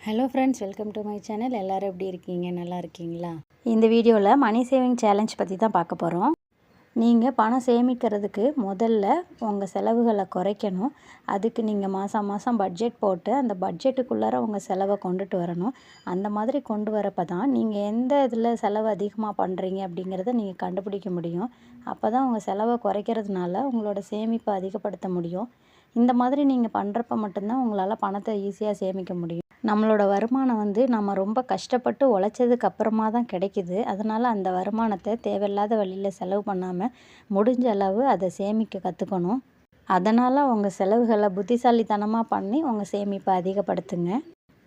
Hello friends, welcome to my channel. எல்லோரும் எப்படி இருக்கீங்க? நல்லா இருக்கீங்களா? இந்த வீடியோவில் மணி சேவிங் சேலஞ்ச் பற்றி தான் பார்க்க போகிறோம். நீங்கள் பணம் சேமிக்கிறதுக்கு முதல்ல உங்கள் செலவுகளை குறைக்கணும். அதுக்கு நீங்கள் மாதம் மாதம் பட்ஜெட் போட்டு அந்த பட்ஜெட்டுக்குள்ளார உங்கள் செலவை கொண்டுட்டு வரணும். அந்த மாதிரி கொண்டு வரப்போ தான் நீங்கள் எந்த இதில் செலவு அதிகமாக பண்ணுறீங்க அப்படிங்கிறத நீங்கள் கண்டுபிடிக்க முடியும். அப்போ தான் உங்கள் செலவை குறைக்கிறதுனால உங்களோட சேமிப்பை அதிகப்படுத்த முடியும். இந்த மாதிரி நீங்கள் பண்ணுறப்ப மட்டும்தான் உங்களால் பணத்தை ஈஸியாக சேமிக்க முடியும். நம்மளோட வருமானம் நம்ம ரொம்ப கஷ்டப்பட்டு உழைச்சதுக்கு அப்புறமா தான் கிடைக்கிது. அதனால் அந்த வருமானத்தை தேவையில்லாத வழியில் செலவு பண்ணாமல் முடிஞ்ச அளவு அதை சேமிக்க கற்றுக்கணும். அதனால் உங்கள் செலவுகளை புத்திசாலித்தனமாக பண்ணி உங்கள் சேமிப்பை அதிகப்படுத்துங்க.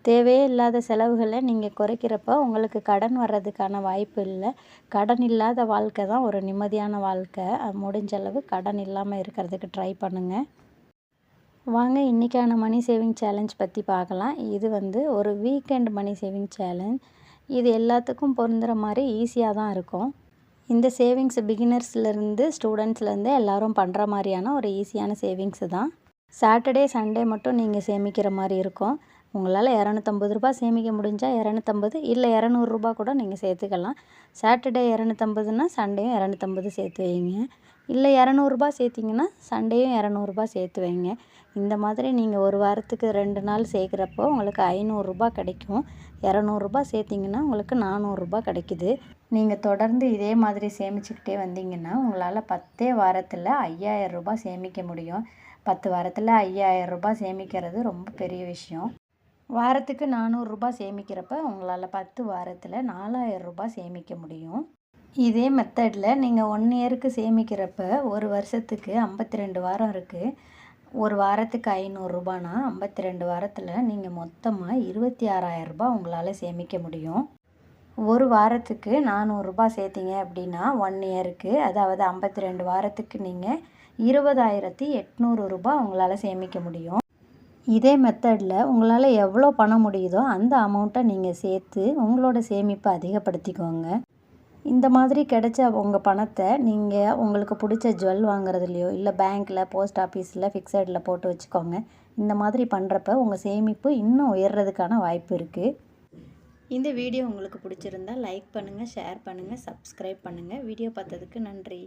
தேவையே இல்லாத செலவுகளை நீங்கள் குறைக்கிறப்ப உங்களுக்கு கடன் வர்றதுக்கான வாய்ப்பு இல்லை. கடன் இல்லாத வாழ்க்கை தான் ஒரு நிம்மதியான வாழ்க்கை. முடிஞ்ச அளவு கடன் இல்லாமல் இருக்கிறதுக்கு ட்ரை பண்ணுங்கள். வாங்க இன்றைக்கான மணி சேவிங் சேலஞ்ச் பற்றி பார்க்கலாம். இது ஒரு வீக்கெண்ட் மணி சேவிங் சேலஞ்ச். இது எல்லாத்துக்கும் பொருந்துகிற மாதிரி ஈஸியாக தான் இருக்கும். இந்த சேவிங்ஸ் பிகினர்ஸ்லேருந்து ஸ்டூடெண்ட்ஸ்லேருந்து எல்லோரும் பண்ணுற மாதிரியான ஒரு ஈஸியான சேவிங்ஸு தான். சாட்டர்டே சண்டே மட்டும் நீங்கள் சேமிக்கிற மாதிரி இருக்கும். உங்களால் ரூ. 250 சேமிக்க முடிஞ்சால் 250, இல்லை ரூ. 200 கூட நீங்கள் சேர்த்துக்கலாம். சாட்டர்டே 250னா சண்டேயும் 250 சேர்த்து வைங்க. இல்லை ரூ. 200 சேர்த்திங்கன்னா சண்டேயும் ரூ. 200 சேர்த்து வைங்க. இந்த மாதிரி நீங்கள் ஒரு வாரத்துக்கு 2 நாள் சேர்க்குறப்போ உங்களுக்கு ரூ. 500 கிடைக்கும். ரூ. 200 சேர்த்திங்கன்னா உங்களுக்கு ரூ. 400 கிடைக்குது. நீங்கள் தொடர்ந்து இதே மாதிரி சேமிச்சுக்கிட்டே வந்தீங்கன்னா உங்களால் 10 வாரத்தில் ரூ. 5000 சேமிக்க முடியும். 10 வாரத்தில் ரூ. 5000 சேமிக்கிறது ரொம்ப பெரிய விஷயம். வாரத்துக்கு ரூ. 400 சேமிக்கிறப்ப உங்களால் 10 வாரத்தில் ரூ. 4000 சேமிக்க முடியும். இதே மெத்தடில் நீங்கள் 1 இயருக்கு சேமிக்கிறப்ப ஒரு வருஷத்துக்கு 52 வாரம் இருக்குது. ஒரு வாரத்துக்கு ரூ. 500னா 52 வாரத்தில் நீங்கள் மொத்தமாக ரூ. 26,000 உங்களால் சேமிக்க முடியும். ஒரு வாரத்துக்கு ரூ. 400 சேர்த்திங்க அப்படின்னா 1 இயருக்கு, அதாவது 52 வாரத்துக்கு நீங்கள் ரூ. 20,800 உங்களால் சேமிக்க முடியும். இதே மெத்தடில் உங்களால் எவ்வளோ பணம் முடியுதோ அந்த அமௌண்ட்டை நீங்கள் சேர்த்து உங்களோட சேமிப்பை அதிகப்படுத்திக்கோங்க. இந்த மாதிரி கிடைச்ச உங்கள் பணத்தை நீங்கள் உங்களுக்கு பிடிச்ச ஜுவல் வாங்குறதுலையோ இல்லை பேங்க்கில், போஸ்ட் ஆஃபீஸில் ஃபிக்ஸடில் போட்டு வச்சுக்கோங்க. இந்த மாதிரி பண்ணுறப்ப உங்கள் சேமிப்பு இன்னும் உயர்றதுக்கான வாய்ப்பு இருக்குது. இந்த வீடியோ உங்களுக்கு பிடிச்சிருந்தா லைக் பண்ணுங்கள், ஷேர் பண்ணுங்கள், சப்ஸ்கிரைப் பண்ணுங்கள். வீடியோ பார்த்ததுக்கு நன்றி.